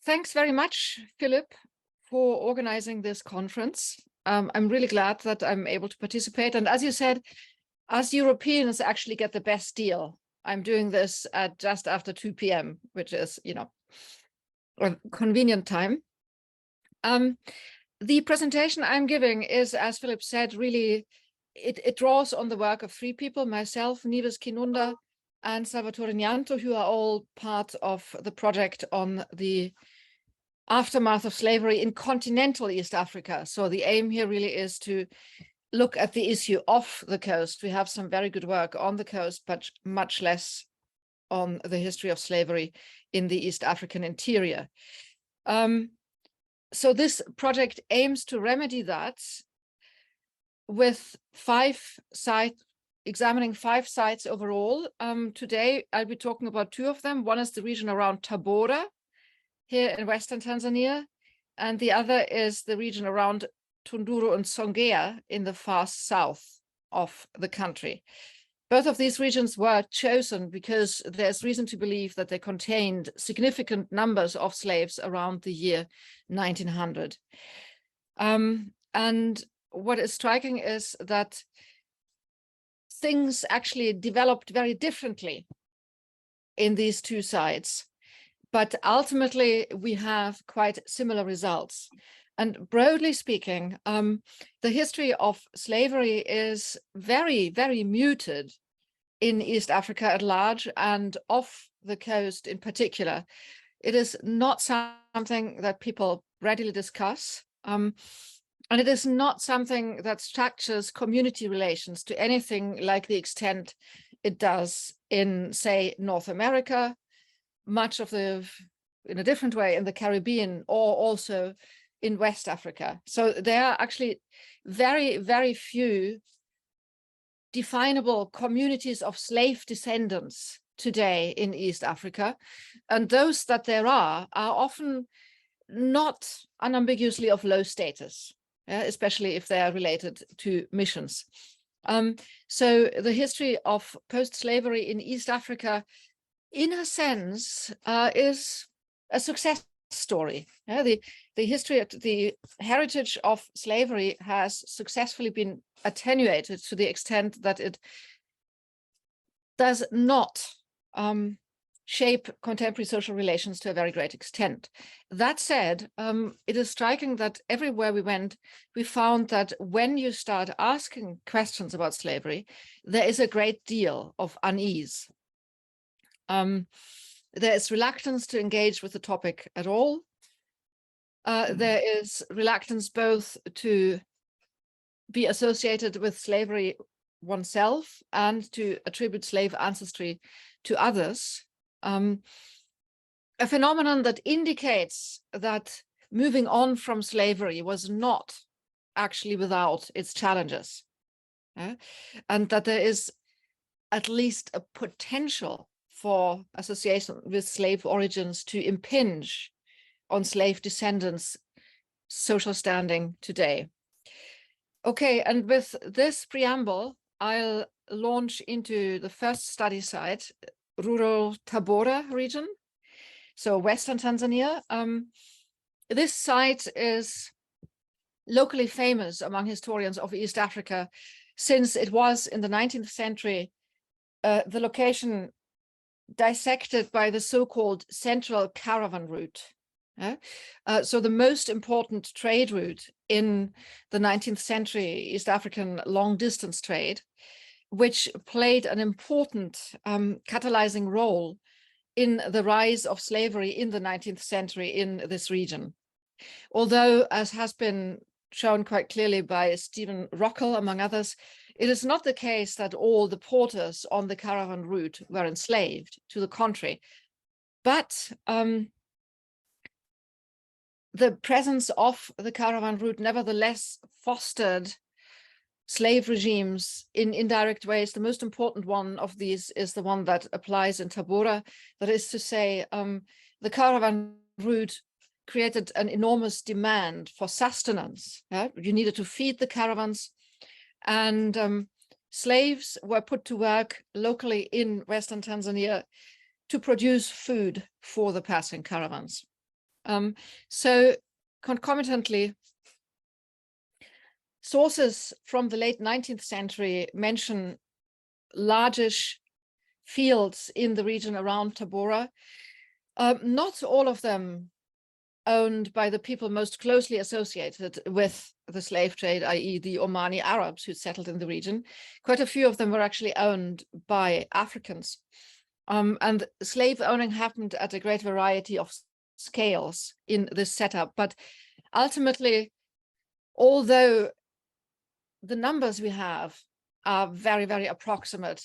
Thanks very much, Philip, for organizing this conference. I'm really glad that I'm able to participate. And as you said, us Europeans actually get the best deal. I'm doing this at just after 2 p.m., which is, a convenient time. The presentation I'm giving is, as Philip said, really, it draws on the work of three people, myself, Nives Kinunda, and Salvatore Nyanto, who are all part of the project on the aftermath of slavery in continental East Africa. So the aim here really is to look at the issue off the coast. We have some very good work on the coast, but much less on the history of slavery in the East African interior. So this project aims to remedy that with examining 5 sites overall. Today, I'll be talking about 2 of them. One is the region around Tabora, here in Western Tanzania, and the other is the region around Tunduru and Songea in the far south of the country. Both of these regions were chosen because there's reason to believe that they contained significant numbers of slaves around the year 1900. And what is striking is that things actually developed very differently in these 2 sites. But ultimately, we have quite similar results. And broadly speaking, the history of slavery is very, very muted in East Africa at large and off the coast in particular. It is not something that people readily discuss. And it is not something that structures community relations to anything like the extent it does in, say, North America, much of in a different way in the Caribbean, or also in West Africa. So there are actually very, very few definable communities of slave descendants today in East Africa. And those that there are often not unambiguously of low status, especially if they are related to missions. So the history of post-slavery in East Africa, in a sense, is a success story. The history, the heritage of slavery has successfully been attenuated to the extent that it does not shape contemporary social relations to a very great extent. That said, it is striking that everywhere we went, we found that when you start asking questions about slavery, there is a great deal of unease. There is reluctance to engage with the topic at all. There is reluctance both to be associated with slavery oneself and to attribute slave ancestry to others. A phenomenon that indicates that moving on from slavery was not actually without its challenges, and that there is at least a potential for association with slave origins to impinge on slave descendants' social standing today. Okay, and with this preamble, I'll launch into the first study site, rural Tabora region, so Western Tanzania. This site is locally famous among historians of East Africa, since it was in the 19th century the location dissected by the so-called Central Caravan Route. So the most important trade route in the 19th century East African long-distance trade, which played an important catalyzing role in the rise of slavery in the 19th century in this region. Although, as has been shown quite clearly by Stephen Rockel, among others, it is not the case that all the porters on the caravan route were enslaved, to the contrary. But the presence of the caravan route nevertheless fostered slave regimes in indirect ways. The most important one of these is the one that applies in Tabora. That is to say, the caravan route created an enormous demand for sustenance. You needed to feed the caravans, and slaves were put to work locally in Western Tanzania to produce food for the passing caravans. So concomitantly, sources from the late 19th century mention largish fields in the region around Tabora. Not all of them owned by the people most closely associated with the slave trade, i.e. the Omani Arabs who settled in the region. Quite a few of them were actually owned by Africans. And slave owning happened at a great variety of scales in this setup. But ultimately, although the numbers we have are very, very approximate,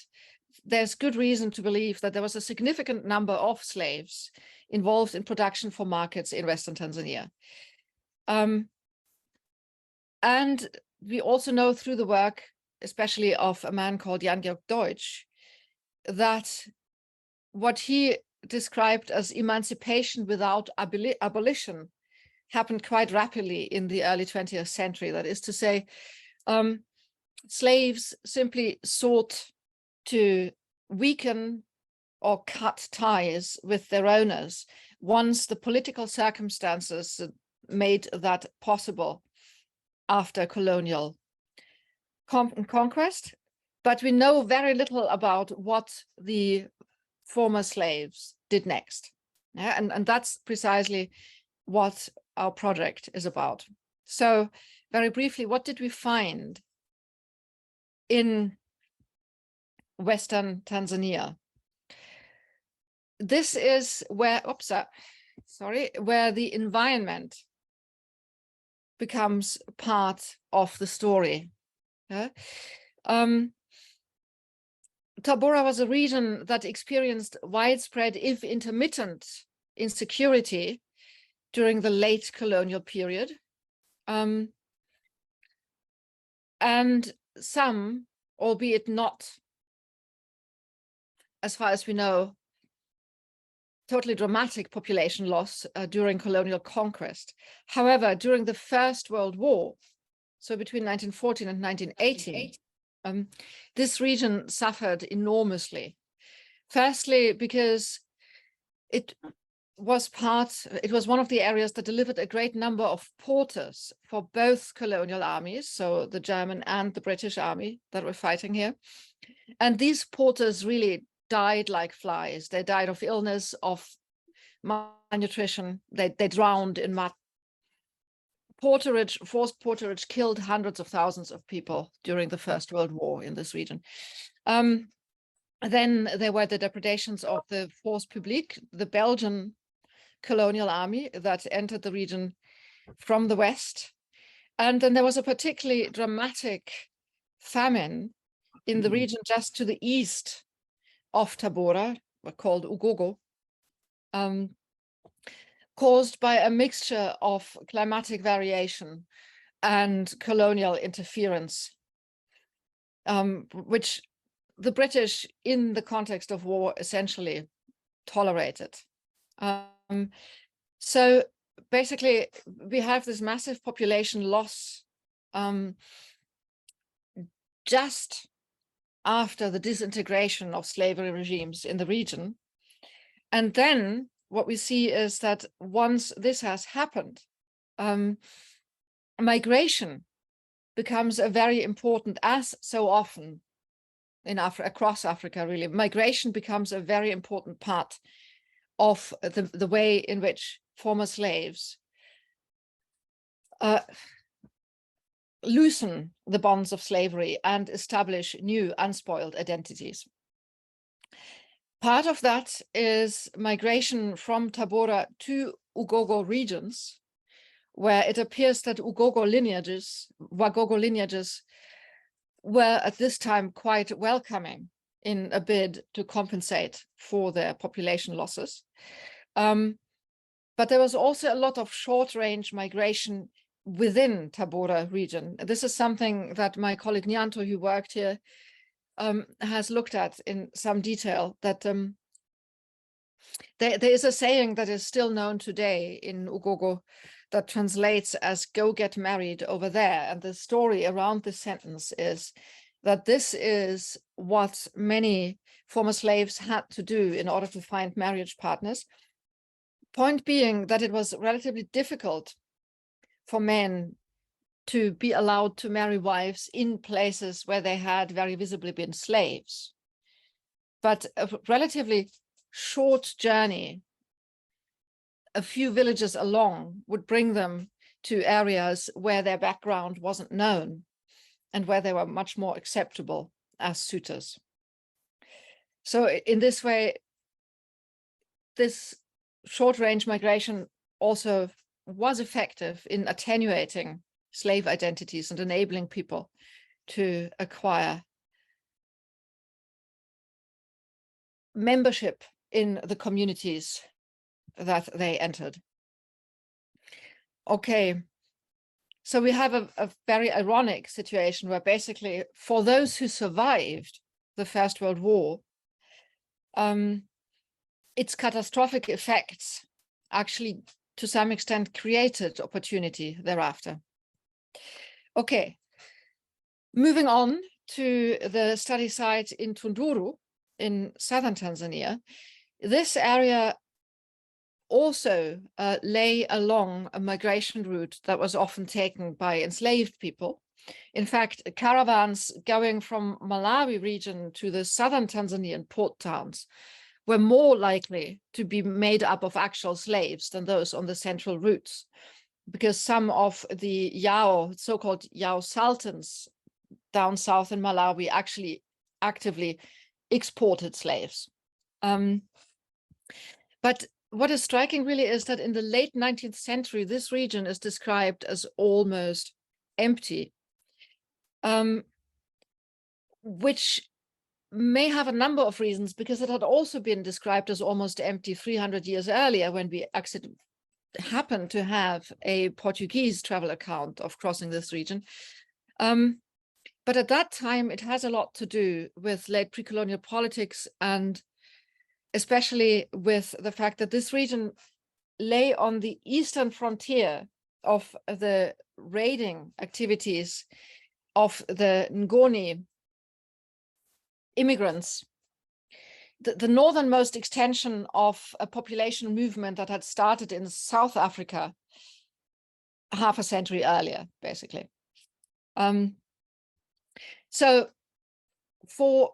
there's good reason to believe that there was a significant number of slaves involved in production for markets in Western Tanzania. And we also know through the work, especially of a man called Jan-Georg Deutsch, that what he described as emancipation without abolition happened quite rapidly in the early 20th century. That is to say, slaves simply sought to weaken or cut ties with their owners once the political circumstances made that possible after colonial conquest. But we know very little about what the former slaves did next. Yeah, and that's precisely what our project is about. So very briefly, what did we find in Western Tanzania? This is where, where the environment becomes part of the story. Yeah? Tabora was a region that experienced widespread, if intermittent, insecurity during the late colonial period. And some, albeit not, as far as we know, totally dramatic population loss during colonial conquest. However, during the First World War, so between 1914 and 1918, this region suffered enormously. Firstly, because it was one of the areas that delivered a great number of porters for both colonial armies, so the German and the British army that were fighting here. And these porters really died like flies. They died of illness, of malnutrition. They drowned in mud. Forced porterage killed hundreds of thousands of people during the First World War in this region. Then there were the depredations of the Force Publique, the Belgian colonial army that entered the region from the west. And then there was a particularly dramatic famine in the region just to the east of Tabora, called Ugogo, caused by a mixture of climatic variation and colonial interference, which the British, in the context of war, essentially tolerated. So basically, we have this massive population loss just after the disintegration of slavery regimes in the region. And then what we see is that once this has happened, migration becomes a very important, as so often in across Africa, really, migration becomes a very important part of the way in which former slaves loosen the bonds of slavery and establish new unspoiled identities. Part of that is migration from Tabora to Ugogo regions, where it appears that Wagogo lineages were at this time quite welcoming in a bid to compensate for their population losses. But there was also a lot of short-range migration within Tabora region. This is something that my colleague Nyanto, who worked here, has looked at in some detail, that there is a saying that is still known today in Ugogo that translates as "go get married over there." And the story around this sentence is that this is what many former slaves had to do in order to find marriage partners. Point being that it was relatively difficult for men to be allowed to marry wives in places where they had very visibly been slaves. But a relatively short journey, a few villages along, would bring them to areas where their background wasn't known and where they were much more acceptable as suitors. So in this way, this short-range migration also was effective in attenuating slave identities and enabling people to acquire membership in the communities that they entered. Okay, so we have a very ironic situation where basically for those who survived the First World War, its catastrophic effects actually to some extent created opportunity thereafter. Okay, moving on to the study site in Tunduru in southern Tanzania. This area also lay along a migration route that was often taken by enslaved people. In fact, caravans going from Malawi region to the southern Tanzanian port towns were more likely to be made up of actual slaves than those on the central routes, because some of the Yao, so-called Yao sultans down south in Malawi actually actively exported slaves. But what is striking really is that in the late 19th century, this region is described as almost empty, which may have a number of reasons, because it had also been described as almost empty 300 years earlier when we actually happened to have a Portuguese travel account of crossing this region. But at that time, it has a lot to do with late pre-colonial politics, and especially with the fact that this region lay on the eastern frontier of the raiding activities of the Ngoni immigrants, the northernmost extension of a population movement that had started in South Africa half a century earlier, basically. So for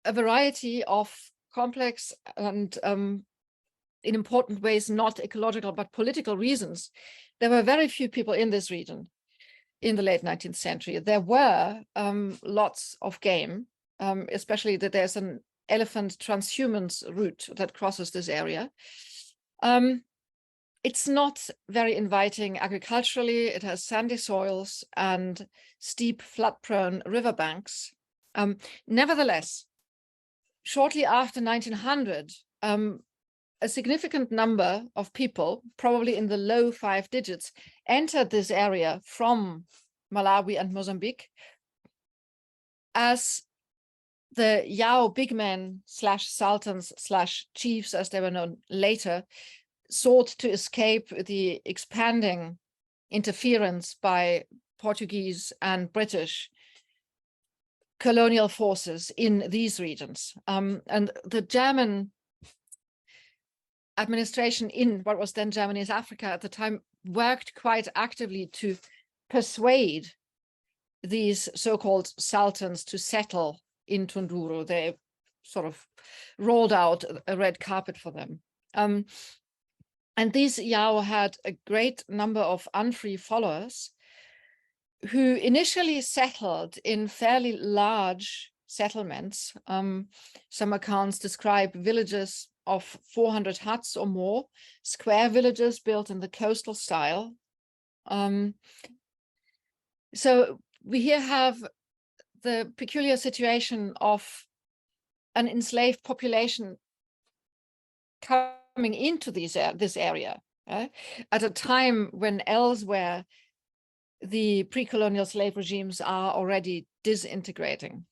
a variety of complex and in important ways not ecological but political reasons, there were very few people in this region in the late 19th century. There were lots of game, especially that there's an elephant transhumance route that crosses this area. It's not very inviting agriculturally. It has sandy soils and steep flood-prone riverbanks. Nevertheless, shortly after 1900, a significant number of people, probably in the low 5 digits, entered this area from Malawi and Mozambique as the Yao big men / sultans / chiefs, as they were known later, sought to escape the expanding interference by Portuguese and British colonial forces in these regions. And the German administration in what was then Germany's Africa at the time worked quite actively to persuade these so-called sultans to settle in Tunduru. They sort of rolled out a red carpet for them. And these Yao had a great number of unfree followers who initially settled in fairly large settlements. Some accounts describe villages of 400 huts or more, square villages built in the coastal style. So we here have the peculiar situation of an enslaved population coming into this area at a time when elsewhere the pre-colonial slave regimes are already disintegrating.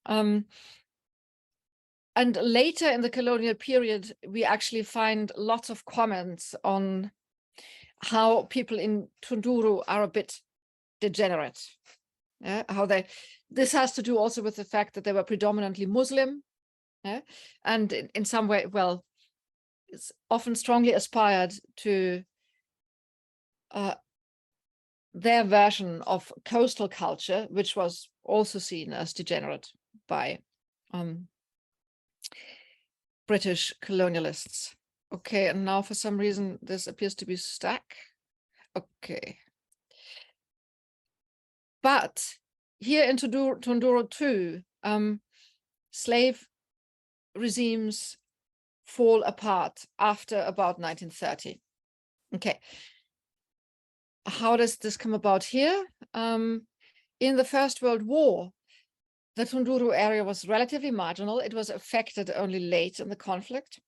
And later in the colonial period, we actually find lots of comments on how people in Tunduru are a bit degenerate. This has to do also with the fact that they were predominantly Muslim, and in some way, well, it's often strongly aspired to their version of coastal culture, which was also seen as degenerate by British colonialists. Okay, and now for some reason this appears to be stuck. Okay. But here in Tunduru too, slave regimes fall apart after about 1930. Okay. How does this come about here? In the First World War, the Tunduru area was relatively marginal. It was affected only late in the conflict.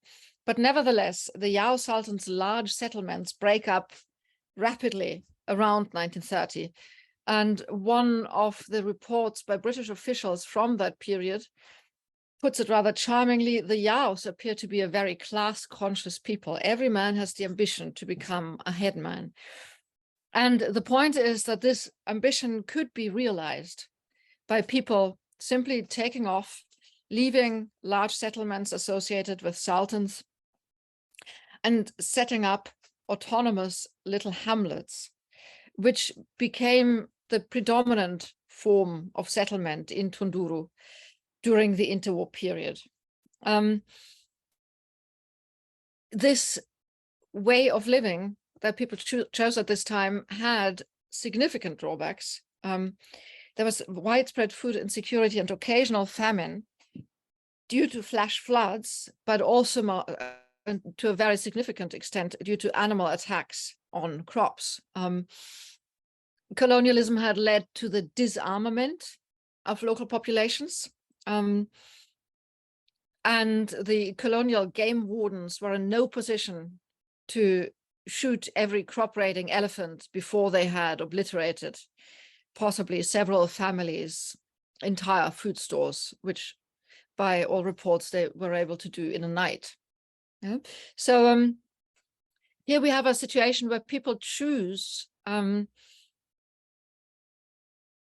But nevertheless, the Yao Sultan's large settlements break up rapidly around 1930. And one of the reports by British officials from that period puts it rather charmingly: the Yaos appear to be a very class-conscious people. Every man has the ambition to become a headman. And the point is that this ambition could be realized by people simply taking off, leaving large settlements associated with sultans, and setting up autonomous little hamlets, which became the predominant form of settlement in Tunduru during the interwar period. This way of living that people chose at this time had significant drawbacks. There was widespread food insecurity and occasional famine due to flash floods, but also to a very significant extent due to animal attacks on crops. Colonialism had led to the disarmament of local populations, and the colonial game wardens were in no position to shoot every crop-raiding elephant before they had obliterated possibly several families' entire food stores, which by all reports they were able to do in a night. Yeah? So here we have a situation where people choose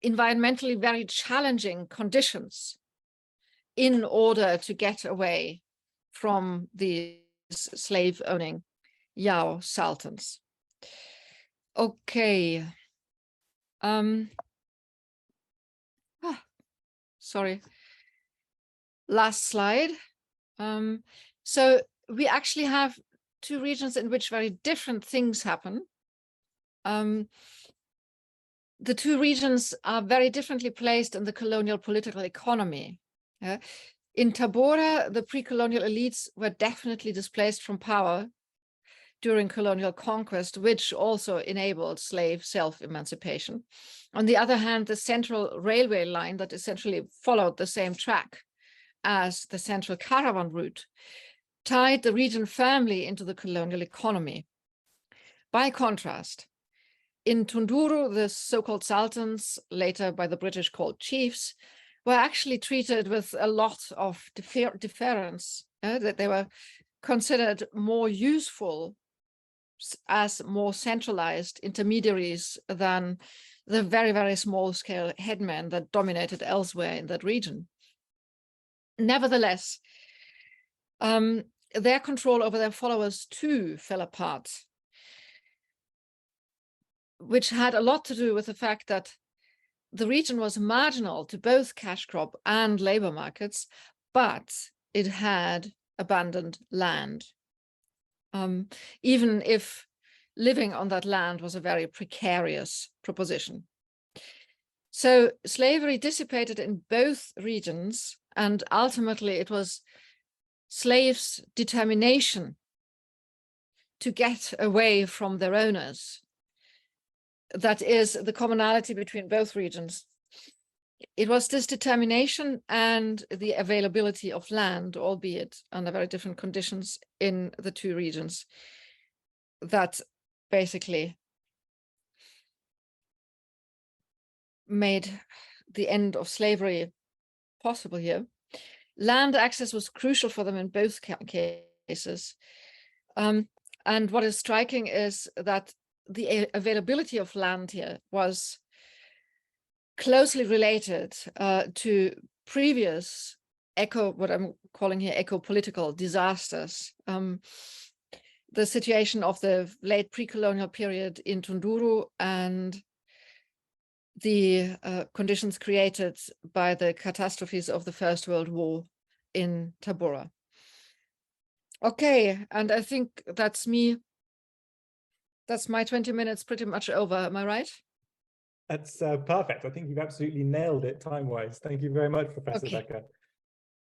environmentally very challenging conditions in order to get away from these slave-owning Yao sultans. Okay. Sorry. Last slide. So we actually have two regions in which very different things happen. The two regions are very differently placed in the colonial political economy. In Tabora, the pre-colonial elites were definitely displaced from power during colonial conquest, which also enabled slave self-emancipation. On the other hand, the central railway line that essentially followed the same track as the central caravan route tied the region firmly into the colonial economy. By contrast, in Tunduru, the so-called sultans, later by the British called chiefs, were actually treated with a lot of deference, that they were considered more useful as more centralized intermediaries than the very, very small-scale headmen that dominated elsewhere in that region. Nevertheless, their control over their followers too fell apart, which had a lot to do with the fact that the region was marginal to both cash crop and labor markets, but it had abundant land. Even if living on that land was a very precarious proposition. So slavery dissipated in both regions, and ultimately it was slaves' determination to get away from their owners that is the commonality between both regions. It was this determination and the availability of land, albeit under very different conditions in the two regions, that basically made the end of slavery possible here. Land access was crucial for them in both cases. And what is striking is that the availability of land here was closely related to previous what I'm calling here eco-political disasters. The situation of the late pre-colonial period in Tunduru and the conditions created by the catastrophes of the First World War in Tabora. Okay, and I think that's me. That's my 20 minutes pretty much over, am I right? That's perfect. I think you've absolutely nailed it time-wise. Thank you very much, Professor Becker.